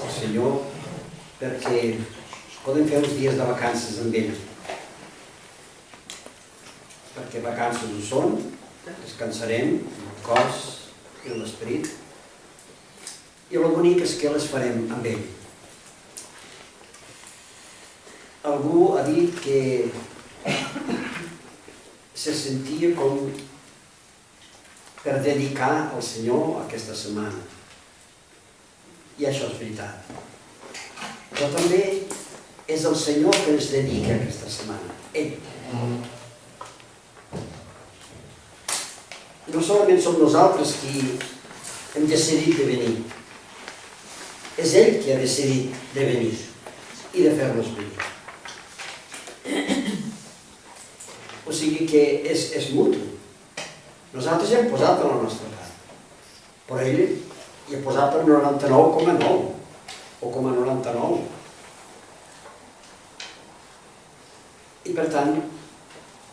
al Senyor perquè podem fer uns dies de vacances amb ell. Perquè vacances ho són, descansarem el cos i l'esperit, i el bonic és que les farem amb ell. Algú ha dit que se sentia com per dedicar al Senyor aquesta setmana. I això és veritat. Però també és el Senyor que ens dedica aquesta setmana. Ell. No solament som nosaltres qui hem decidit de venir. És ell qui ha decidit de venir i de fer-nos venir. O sigui que és mutu. Nosaltres ja hem posat a la nostra part. Però ell hi ha posat el 99,9 o com a 99. I per tant,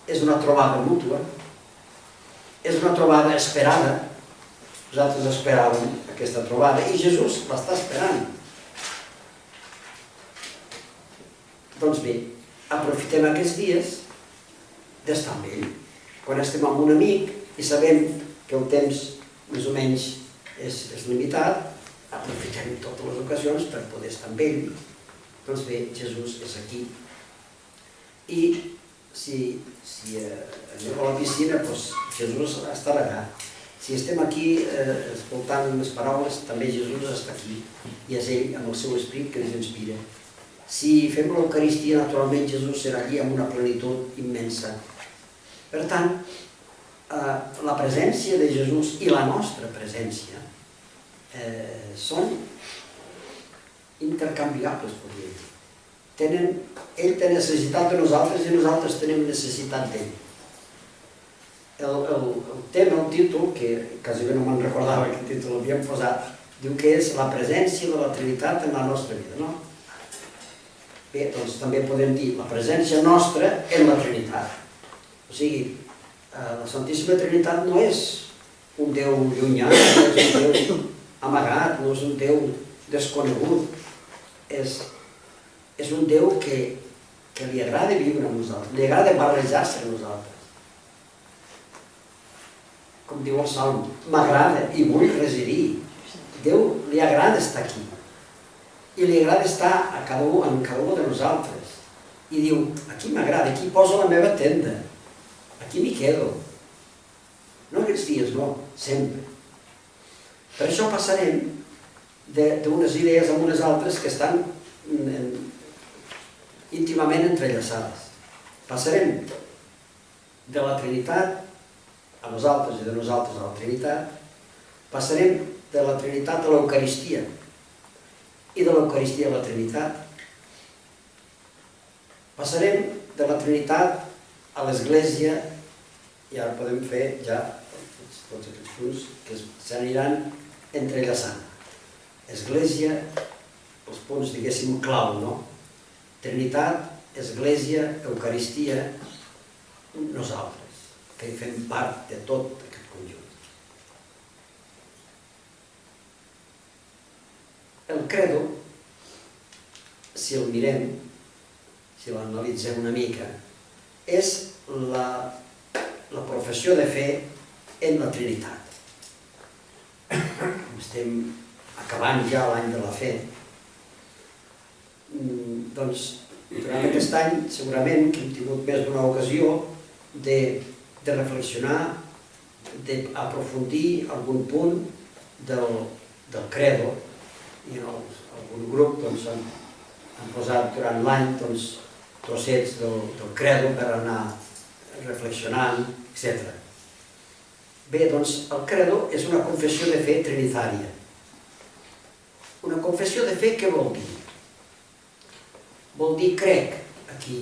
és una trobada mútua, és una trobada esperada. Nosaltres esperàvem aquesta trobada i Jesús l'està esperant. Doncs bé, aprofitem aquests dies d'estar amb ell. Quan estem amb un amic i sabem que el temps més o menys és limitat, aprofitem totes les ocasions per poder estar amb ell. Doncs bé, Jesús és aquí. I si anem a la piscina, doncs Jesús estarà allà. Si estem aquí escoltant les paraules, també Jesús està aquí. I és ell, amb el seu esperit, que ens inspira. Si fem l'Eucaristia, naturalment Jesús serà allí amb una plenitud immensa. Per tant, la presència de Jesús i la nostra presència són intercanviables, podria dir. Ell té necessitat de nosaltres i nosaltres tenim necessitat d'ell. El tema, el títol, que quasi bé no me'n recordava quin títol l'havíem posat, diu que és la presència de la Trinitat en la nostra vida, no? Bé, doncs també podem dir la presència nostra en la Trinitat. O sigui, la Santíssima Trinitat no és un Déu llunyà, no és un Déu amagat, no és un Déu desconegut. És un Déu que li agrada viure amb nosaltres, li agrada barrejar-se amb nosaltres. Com diu el Salm, m'agrada i vull residir. Déu li agrada estar aquí. I li agrada estar en cada un de nosaltres. I diu, aquí m'agrada, aquí poso la meva tenda. Aquí m'hi quedo. No aquests dies, no, sempre. Per això passarem d'unes idees a unes altres que estan íntimament entrellaçades. Passarem de la Trinitat a nosaltres i de nosaltres a la Trinitat. Passarem de la Trinitat a l'Eucaristia i de l'Eucaristia a la Trinitat. Passarem de la Trinitat a l'Església i ara podem fer ja tots aquests punts que s'aniran entrellaçant. Església, els punts, diguéssim, clau, no? Trinitat, Església, Eucaristia, nosaltres, que fem part de tot aquest conjunt. El credo, si el mirem, si l'analitzem una mica, és la professió de fe en la Trinitat. Estem acabant ja l'any de la fe. Doncs, durant aquest any, segurament que hem tingut més d'una ocasió de reflexionar, d'aprofundir algun punt del credo. I en algun grup han posat durant l'any trossets del credo per anar reflexionant, etc. Bé, doncs, el credo és una confessió de fe trinitària. Una confessió de fe què vol dir? Vol dir crec aquí,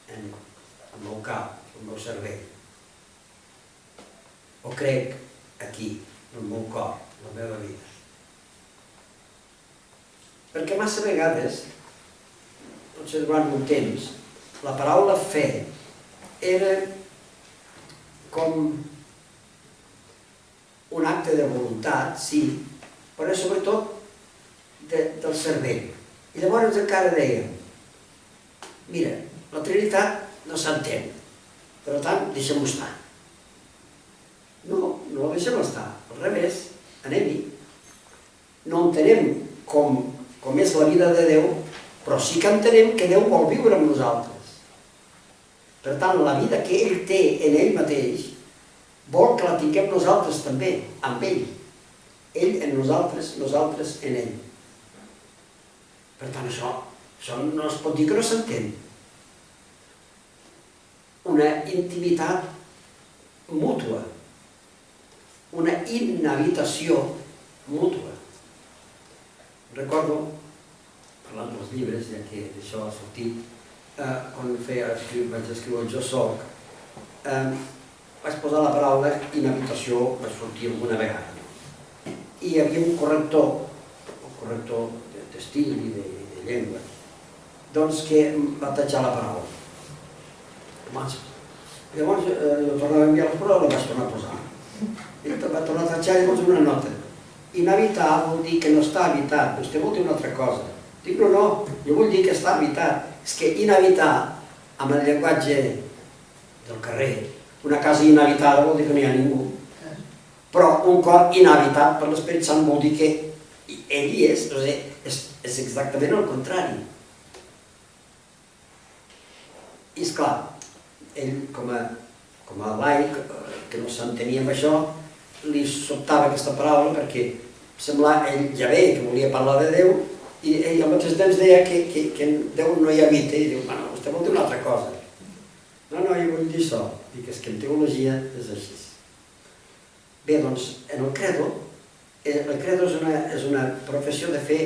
en el meu cap, en el meu cervell. o crec aquí, en el meu cor, en la meva vida? Perquè massa vegades, potser durant un temps, la paraula fe era com un acte de voluntat, sí, però sobretot del cervell. I llavors encara dèiem, mira, la Trinitat no s'entén, per tant, deixem-ho estar. No, no la deixem estar, al revés, anem-hi. No entenem com és la vida de Déu, però sí que entenem que Déu vol viure amb nosaltres. Per tant, la vida que ell té en ell mateix vol que la tinguem nosaltres també, amb ell. Ell en nosaltres, nosaltres en ell. Per tant, això no es pot dir que no s'entén. Una intimitat mútua, una inhabitació mútua. Recordo, parlant dels llibres, ja que això ha sortit, quan vaig escriure el Jo Soc, vaig posar la paraula inhabitació, vaig sortir alguna vegada. I hi havia un corrector d'estil i de llengua, doncs que va tatxar la paraula. Llavors jo tornava a enviar les paraules, la vaig tornar a posar. I va tornar a tatxar llavors una nota. Inhabitar vol dir que no està habitat, vostè vol dir una altra cosa. Dic, no, jo vull dir que està habitat. És que inhabitar, amb el llenguatge del carrer, una casa inhabitada vol dir que no hi ha ningú. Però un cor inhabitat per l'Esperit Sant vol dir que ell hi és, és exactament el contrari. I esclar, ell com a laic, que no s'entenia amb això, li sobtava aquesta paraula perquè semblava, ell ja veia que volia parlar de Déu i ell al mateix temps deia que Déu no hi habita i diu, bueno, vostè vol dir una altra cosa. No, jo vull dir això. Dic, és que en teologia és així. Bé, doncs, en el credo és una professió de fe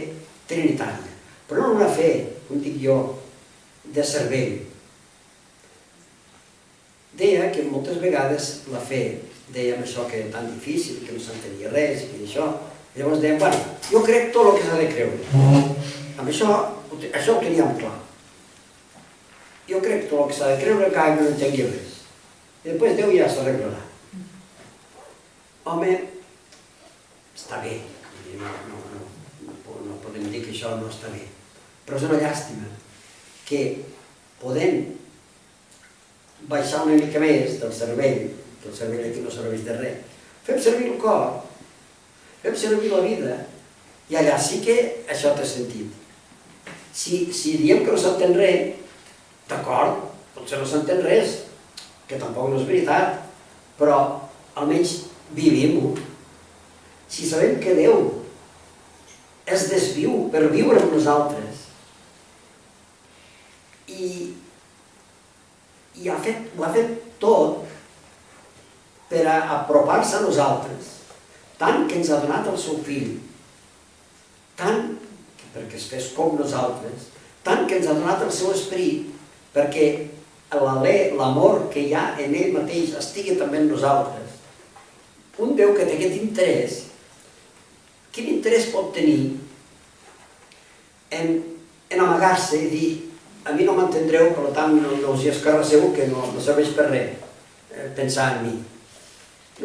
trinitària, però no una fe, com dic jo, de cervell. Deia que moltes vegades la fe, dèiem això que era tan difícil, que no s'entenia res i que això, llavors dèiem, bueno, jo crec tot el que s'ha de creure. Amb això ho teníem clar. Jo crec tot el que s'ha de creure, encara que no entengui res. I després Déu ja s'arreglarà. Home, està bé, no podem dir que això no està bé, però és una llàstima que podem baixar una mica més del cervell, que el cervell aquí no serveix de res, fem servir el cor, fem servir la vida, i allà sí que això té sentit. Si diem que no s'entén res, d'acord, potser no s'entén res, que tampoc no és veritat, però almenys vivim-ho. Si sabem que Déu es desviu per viure amb nosaltres i ho ha fet tot per apropar-se a nosaltres, tant que ens ha donat el seu fill, tant perquè es fes com nosaltres, tant que ens ha donat el seu esperit perquè l'amor que hi ha en ell mateix estigui també en nosaltres. Un Déu que té aquest interès, quin interès pot tenir en amagar-se i dir a mi no m'entendreu, per tant no us hi escarrasseu, que no serveix per res pensar en mi.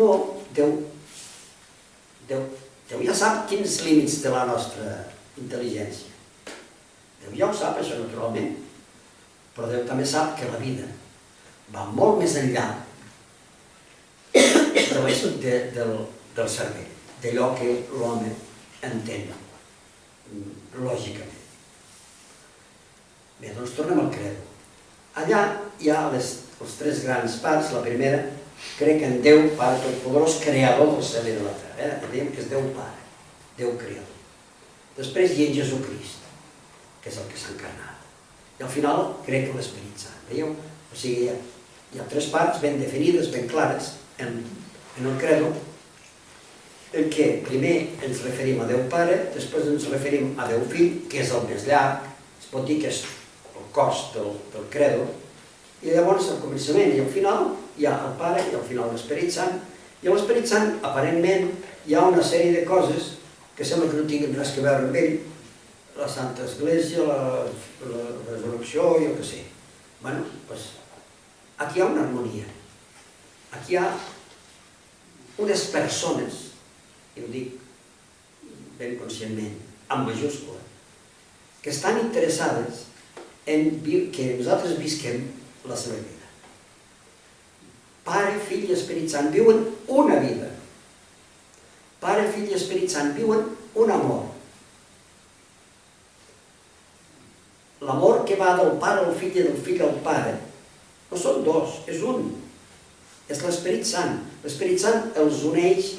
No, Déu ja sap quins límits té la nostra intel·ligència. Déu ja ho sap, això, naturalment. Però Déu també sap que la vida va molt més enllà del cervell, d'allò que l'home entén, lògicament. Bé, doncs tornem al credo. Allà hi ha les tres grans parts. La primera, crec en Déu, Pare Totpoderós, creador del cel i de la terra. Dèiem que és Déu Pare, Déu creador. Després hi ha Jesucrist, que és el que s'ha encarnat. I al final crec en l'Esperit Sant. Veieu? O sigui, hi ha tres parts ben definides, ben clares, en el credo, en què primer ens referim a Déu Pare, després ens referim a Déu Fill, que és el més llarg, es pot dir que és el cos del credo, i llavors al començament i al final hi ha el Pare i al final l'Esperit Sant, I l'Esperit Sant, aparentment, hi ha una sèrie de coses que sembla que no tinguin res a veure amb ell, la Santa Església, la resurrecció, jo què sé. Bé, doncs, aquí hi ha una harmonia. Aquí hi ha unes persones, i ho dic ben conscientment, amb majúscula, que estan interessades en que nosaltres visquem la seva vida. Pare, Fill i Esperit Sant viuen una vida. Pare, Fill i Esperit Sant viuen un amor. L'amor que va del Pare al Fill i del Fill al Pare no són dos, és un. És l'Esperit Sant. L'Esperit Sant els uneix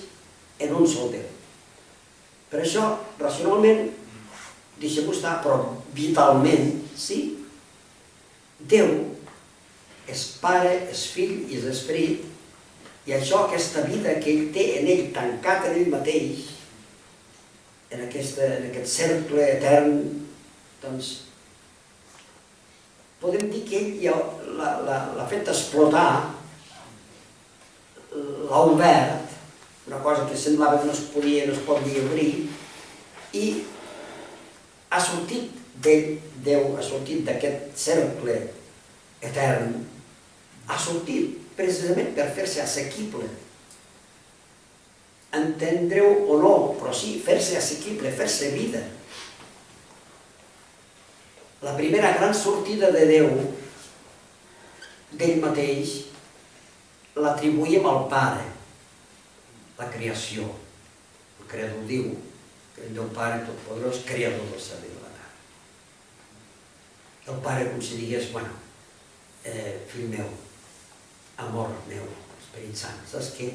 en un sol Déu. Per això, racionalment, deixem-ho estar, però vitalment, sí. Déu és Pare, és Fill i és Esperit, i això, aquesta vida que ell té en ell, tancat en ell mateix, en aquest cercle etern, doncs, podem dir que ell l'ha fet explotar, l'ha obert, una cosa que semblava que no es podia obrir, i ha sortit d'ell, Déu ha sortit d'aquest cercle etern, ha sortit precisament per fer-se assequible. Entendreu o no, però sí, fer-se assequible, fer-se vida. La primera gran sortida de Déu, d'ell mateix, l'atribuïm al Pare, la creació. El Creador diu que el Déu Pare Totpoderós, creador del cel i de la terra. El Pare com si digués, bueno, fill meu, amor meu, Esperit Sant, saps què?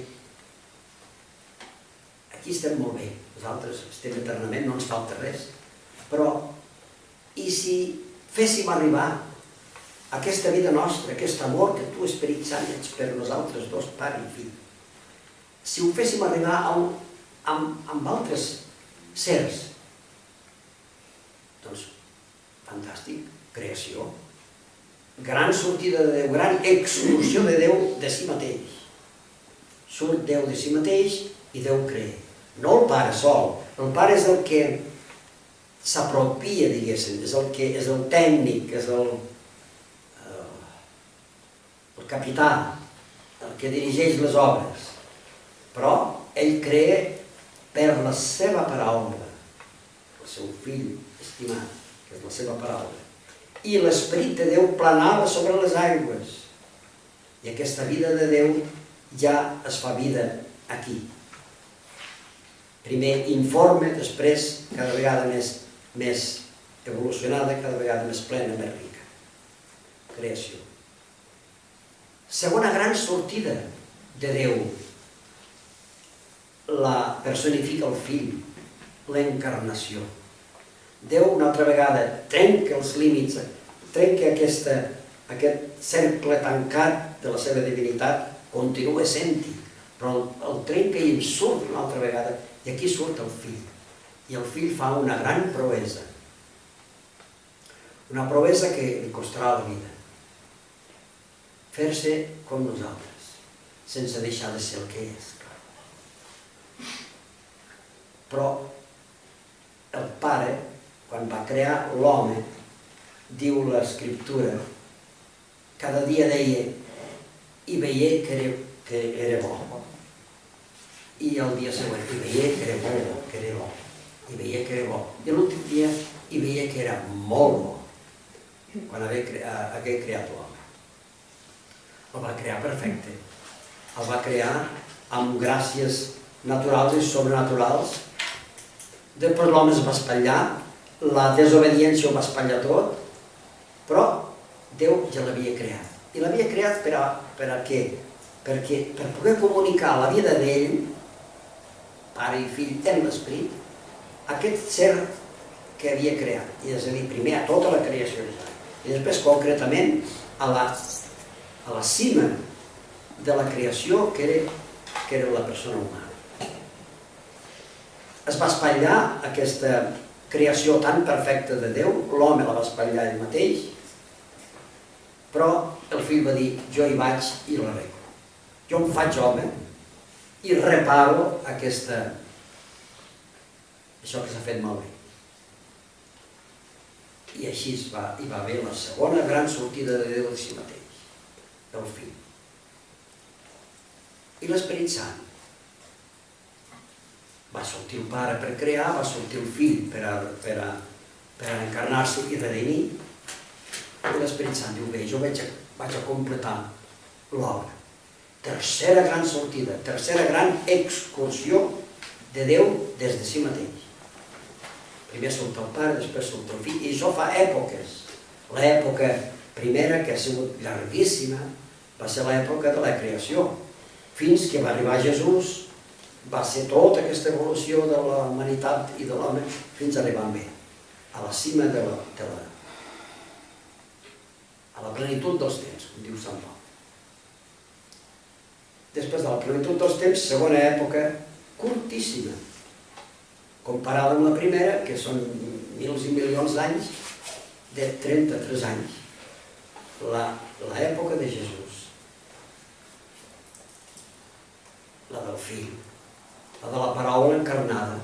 Aquí estem molt bé, nosaltres estem eternament, no ens falta res, però i si féssim arribar aquesta vida nostra, aquest amor que tu, Esperit Sant, ets per nosaltres dos, pare i fill, si ho féssim arribar amb altres sers, doncs, fantàstic, creació, gran sortida de Déu, gran exclusió de Déu de si mateix. Surt Déu de si mateix i Déu crea. No el Pare sol, el Pare és el que s'apropia, diguéssim, és el tècnic, és el capità, el que dirigeix les obres. Però ell crea per la seva paraula, el seu fill estimat, que és la seva paraula. I l'Esperit de Déu planava sobre les aigües. I aquesta vida de Déu ja es fa vida aquí. Primer informe, després cada vegada més evolucionada, cada vegada més plena, més rica. Creació. Segona gran sortida de Déu. La personifica el Fill, l'encarnació. Déu una altra vegada trenca els límits, trenca aquest cercle tancat de la seva divinitat, continua sent-hi, però el trenca i en surt una altra vegada, i aquí surt el Fill. I el Fill fa una gran proesa, una proesa que li costarà la vida. Fer-se com nosaltres, sense deixar de ser el que és. Però el Pare, quan va crear l'home, diu l'Escriptura, cada dia deia i veia que era bo. I el dia següent, i veia que era molt bo, que era bo. I veia que era bo. I l'últim dia, i veia que era molt bo, quan hagué creat l'home. El va crear perfecte. El va crear amb gràcies naturals i sobrenaturals. Després l'home es va espatllar, la desobediència ho va espatllar tot, però Déu ja l'havia creat. I l'havia creat per a què? Perquè per poder comunicar la vida d'ell, pare i fill en l'esperit, aquest ser que havia creat. I és a dir, primer a tota la creació. I després concretament a la cima de la creació que era la persona humana. Es va espatllar aquesta creació tan perfecta de Déu, l'home la va espatllar ell mateix, però el fill va dir, jo hi vaig i l'arreglo. Jo em faig home i reparo això que s'ha fet malbé. I així hi va haver la segona gran sortida de Déu de si mateix, el Fill. I l'Esperit Sant. Va sortir el Pare per crear, va sortir el Fill per encarnar-se i redimir, i l'Esperit Sant diu, bé, jo vaig a completar l'obra. Tercera gran sortida, tercera gran excursió de Déu des de si mateix. Primer surt el Pare, després surt el Fill, i això fa èpoques. L'època primera, que ha sigut llarguíssima, va ser l'època de la creació. Fins que va arribar Jesús, va ser tota aquesta evolució de la humanitat i de l'home, fins a arribar a la cima a la plenitud dels temps, com diu Sant Pau. Després de la plenitud dels temps, segona època curtíssima, comparada amb la primera, que són mils i milions d'anys, de 33 anys, l'època de Jesús, la del Fill, la de la paraula encarnada,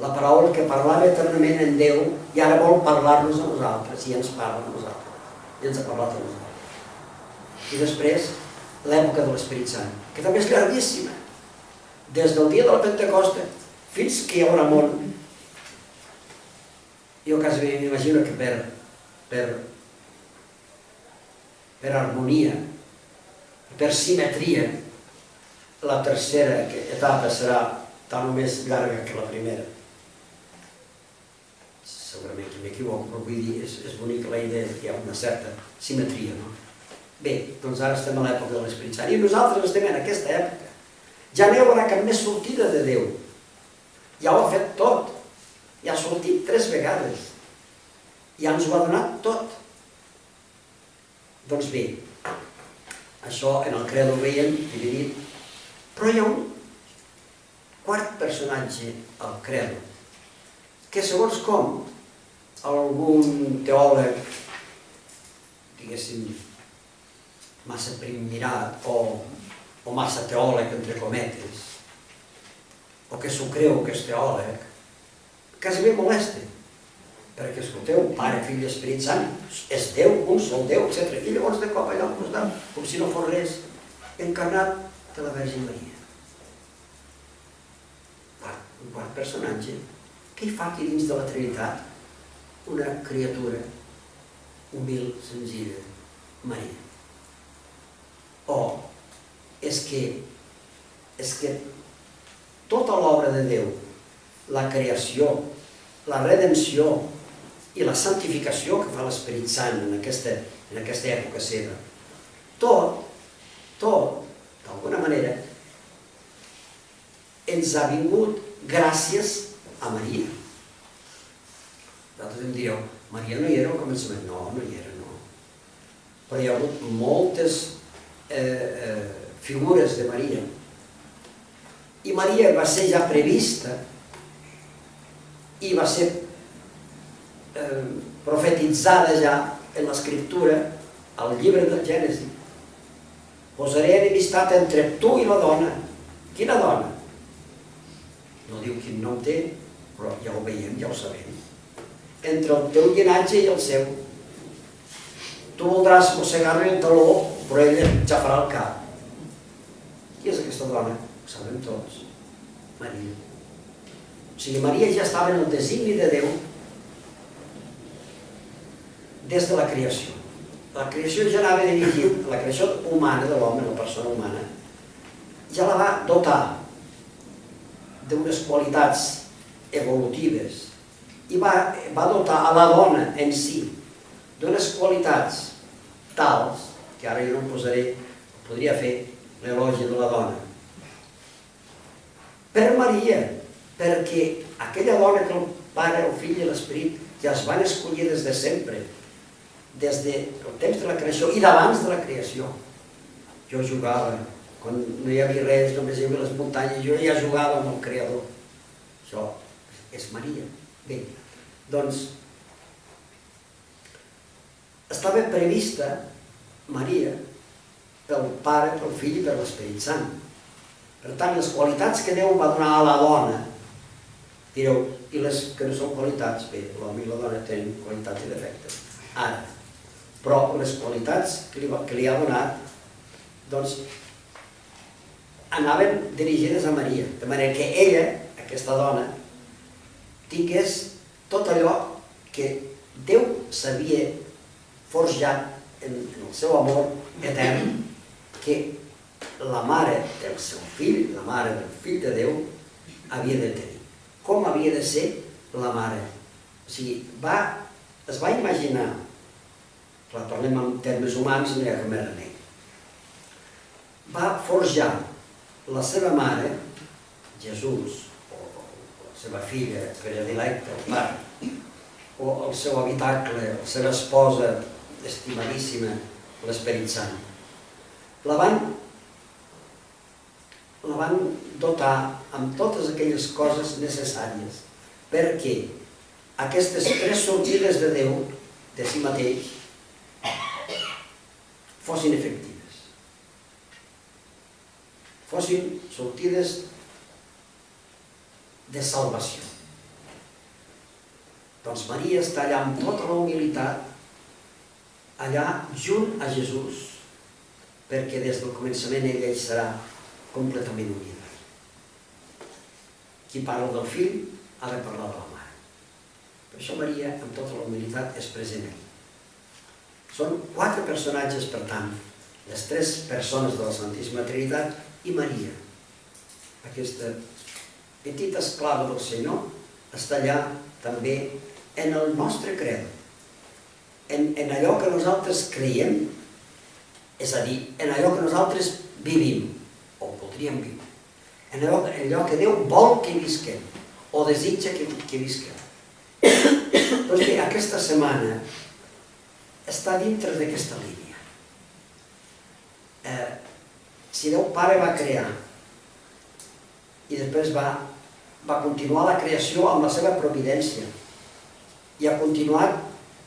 la paraula que parlava eternament en Déu i ara vol parlar-nos a nosaltres, i ens parla a nosaltres, i ens ha parlat a nosaltres. I després, l'època de l'Esperit Sant, que també és llarguíssima, des del dia de la Pentecosta fins que hi haurà món. Jo quasi m'imagino que per harmonia, per simetria, la tercera etapa serà tan o més llarga que la primera. Segurament que m'equivoco, però vull dir, és bonica la idea que hi ha una certa simetria, no? Bé, doncs ara estem a l'època de l'Esperit Sant, i nosaltres estem en aquesta època. Ja no hi haurà cap més sortida de Déu. Ja ho ha fet tot. Ja ha sortit 3 vegades. Ja ens ho ha donat tot. Doncs bé, això en el credo ho veiem dividit, però hi ha un quart personatge al credo, que segons com algun teòleg, diguéssim, massa primmirat o massa teòleg, entre cometes, o que s'ho creu que és teòleg, quasi bé molesta. Perquè, escolteu, Pare, Fill i Esperit Sant, és Déu, un sol Déu, etc. I llavors de cop allà al costat, com si no fos res, encarnat de la Verge Maria. Un quart personatge. Què hi fa aquí dins de la Trinitat? Una criatura humil, senzilla, Maria. És que tota l'obra de Déu, la creació, la redenció i la santificació que fa l'Esperit Sant en aquesta època seva, tot, d'alguna manera, ens ha vingut gràcies a Maria. Vosaltres em direu, Maria no hi era al començament? No, no hi era, no. Però hi ha hagut moltes figures de Maria. I Maria va ser ja prevista i va ser profetitzada ja en l'Escriptura, al llibre del Gènesi. Posaré enemistat entre tu i la dona. Quina dona? No diu quin nom té, però ja ho veiem, ja ho sabem. Entre el teu llinatge i el seu. Tu voldràs mossegar-li el taló, però ella ja farà el cap. Qui és aquesta dona? Ho sabem tots. Maria. O sigui, Maria ja estava en el designi de Déu des de la creació. La creació ja anava dirigida, la creació humana de l'home, la persona humana, ja la va dotar d'unes qualitats evolutives i va dotar a la dona en si d'unes qualitats tals, que ara jo no em posaré, podria fer l'elogi de la dona, per Maria, perquè aquella dona que el Pare, el Fill i l'Esperit ja es van escollir des de sempre, des del temps de la creació i d'abans de la creació. Jo jugava, quan no hi havia res, només hi havia les muntanyes, jo ja jugava amb el Creador. Això és Maria. Bé, doncs, estava prevista Maria pel Pare, pel Fill i per l'Esperit Sant. Per tant, les qualitats que Déu va donar a la dona, direu, i les que no són qualitats? Bé, l'home i la dona tenen qualitats i defectes. Ara, però les qualitats que li ha donat, doncs, anaven dirigides a Maria, de manera que ella, aquesta dona, tingués tot allò que Déu s'havia forjat en el seu amor etern, que la mare del seu fill, la mare del fill de Déu, havia de tenir. Com havia de ser la mare? O sigui, es va imaginar, clar, parlem en termes humans, no hi ha cap més remei, va forjar la seva mare, Jesús, o la seva filla predilecta, el pare, o el seu habitacle, la seva esposa estimadíssima, l'Esperit Sant. La van dotar amb totes aquelles coses necessàries perquè aquestes tres sortides de Déu, de si mateix, fossin efectives. Fossin sortides de salvació. Doncs Maria està allà amb tota la humilitat, allà junt a Jesús, perquè des del començament ella hi serà completament unida. Qui parla del fill ha de parlar de la mare. Per això Maria, amb tota la humilitat, és present allí. Són 4 personatges, per tant, les 3 persones de la Santíssima Trinitat i Maria. Aquesta petita esclava del Senyor està allà també en el nostre credo, en allò que nosaltres creiem, és a dir, en allò que nosaltres vivim, o podríem viure, en allò que Déu vol que visquem, o desitja que visquem. Doncs bé, aquesta setmana està dintre d'aquesta línia. Si Déu Pare va crear i després va continuar la creació amb la seva providència i ha continuat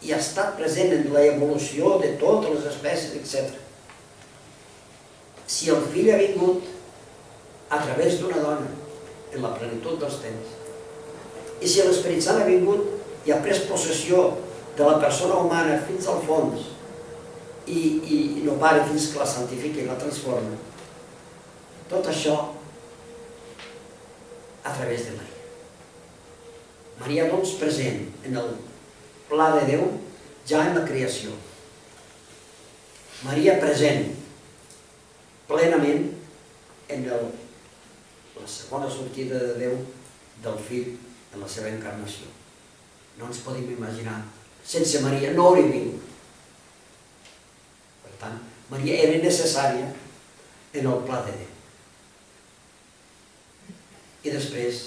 i ha estat present en l'evolució de totes les espècies, etc. Si el fill ha vingut a través d'una dona en la plenitud dels temps, i si l'Esperit Sant ha vingut i ha pres possessió de la persona humana fins al fons i no para fins que la santifica i la transforma, tot això a través de Maria. Maria, doncs, present en el pla de Déu ja en la creació. Maria present plenament en la segona sortida de Déu del Fill en la seva encarnació. No ens podem imaginar. Sense Maria no hauria vingut. Per tant, Maria era necessària en el pla de Déu. I després,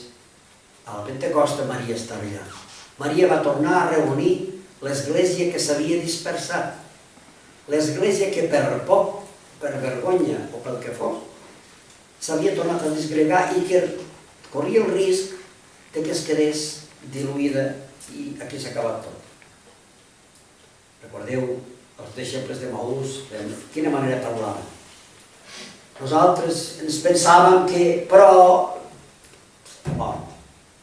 a la Pentecosta, Maria estava allà. Maria va tornar a reunir l'església que s'havia dispersat. L'església que per por, per vergonya o pel que fos, s'havia tornat a disgregar i que corria el risc que es quedés diluïda i aquí s'ha acabat tot. Recordeu els deixebles de Maús, de quina manera parlaven. Nosaltres ens pensàvem que, però,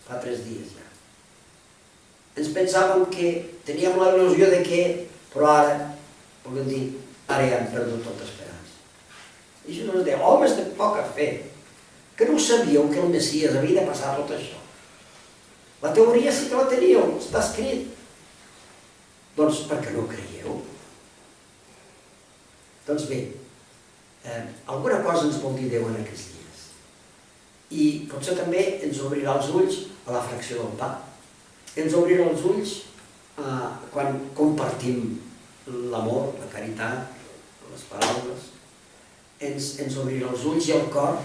fa 3 dies ja. Ens pensàvem que teníem la il·lusió de que, però ara, volem dir, ara ja hem perdut tota esperança. I Jesús deia, homes de poca fe, que no sabíeu que el Messies havia de passar tot això. La teoria sí que la teníeu, està escrit. Doncs per què no creieu? Doncs bé, alguna cosa ens vol dir Déu en aquests dies. I potser també ens obrirà els ulls a la fracció del pa. Ens obrirà els ulls quan compartim l'amor, la caritat, les paraules. Ens obrirà els ulls i el cor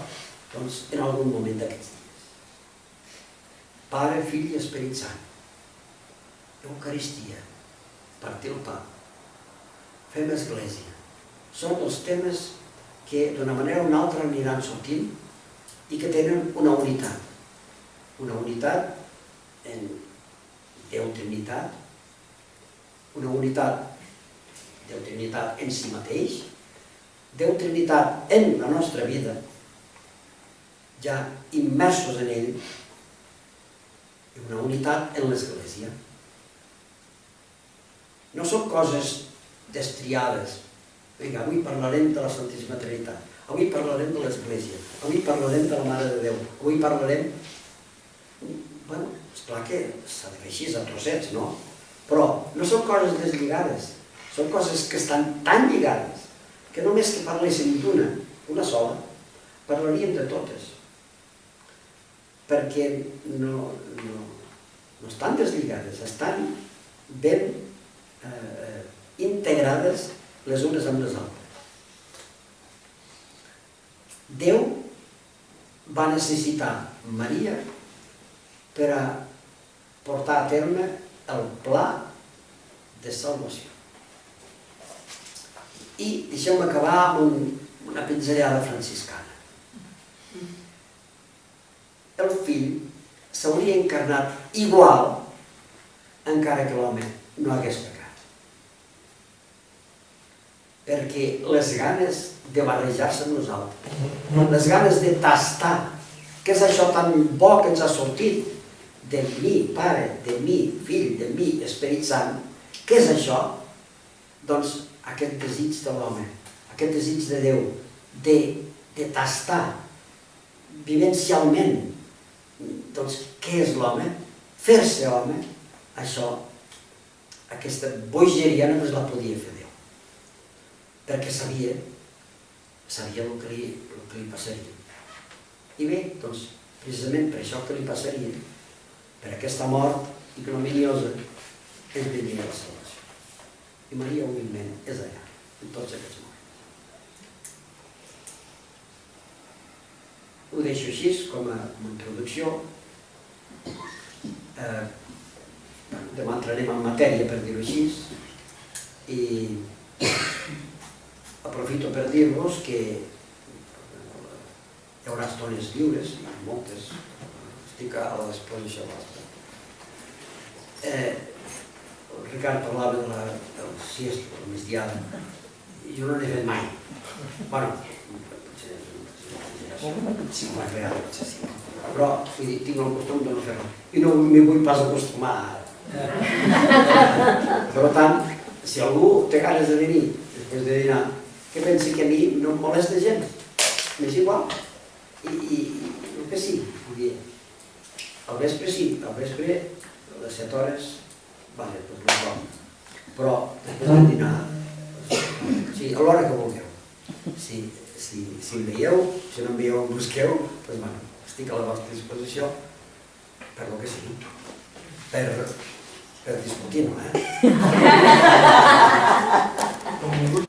en algun moment d'aquests dies. Pare, Fill i Esperit Sant. Eucaristia. Partir el pa. Fem església. Són els temes que d'una manera o una altra aniran sortint i que tenen una unitat. Una unitat en Déu Trinitat, una unitat Déu Trinitat en si mateix, Déu Trinitat en la nostra vida ja immersos en ell, i una unitat en l'Església. No són coses destriades. Vinga, avui parlarem de la Santíssima Trinitat, avui parlarem de l'Església, avui parlarem de la Mare de Déu, avui parlarem... Bueno, esclar que s'ha de fer així, a trossets, no? Però no són coses deslligades, són coses que estan tan lligades que només que parléssim d'una, una sola, parlaríem de totes. Perquè no estan deslligades, estan ben integrades les unes amb les altres. Déu va necessitar Maria per a portar a terme el pla de salvació. I deixeu-me acabar amb una pinzellada franciscana. El fill s'hauria encarnat igual encara que l'home no hagués pecat. Perquè les ganes de barrejar-se amb nosaltres, les ganes de tastar què és això tan bo que ens ha sortit de mi, Pare, de mi, Fill, de mi, Esperit Sant, què és això? Doncs aquest desig de l'home, aquest desig de Déu, de tastar vivencialment doncs què és l'home, fer-se home, això, aquesta bogeria només la podia fer Déu. Perquè sabia el que li passaria. I bé, doncs, precisament per això que li passaria, per aquesta mort ignominiosa, ens venia la salvació. I Maria, humilment, és allà, en tots aquests moments. Ho deixo així, com a introducció. Demà entrarem en matèria, per dir-ho així, i aprofito per dir-vos que hi haurà estones lliures, moltes, estic a la disposició vostra. El Ricard parlava del siesta, de la migdiada, i jo no n'he fet mai. Bueno, però tinc el costum de no fer-ho i no m'hi vull pas acostumar ara. Per tant, si algú té ganes de venir després de dinar, que pensi que a mi no em molesta gens, m'és igual, i el que sí, al vespre sí, al vespre a les 7 hores, vaja, doncs no com, però després de dinar, sí, a l'hora que vulgueu. Si em veieu, si no em veieu, em busqueu, doncs bueno, estic a la vostra disposició per lo que sigui, per discutir, no,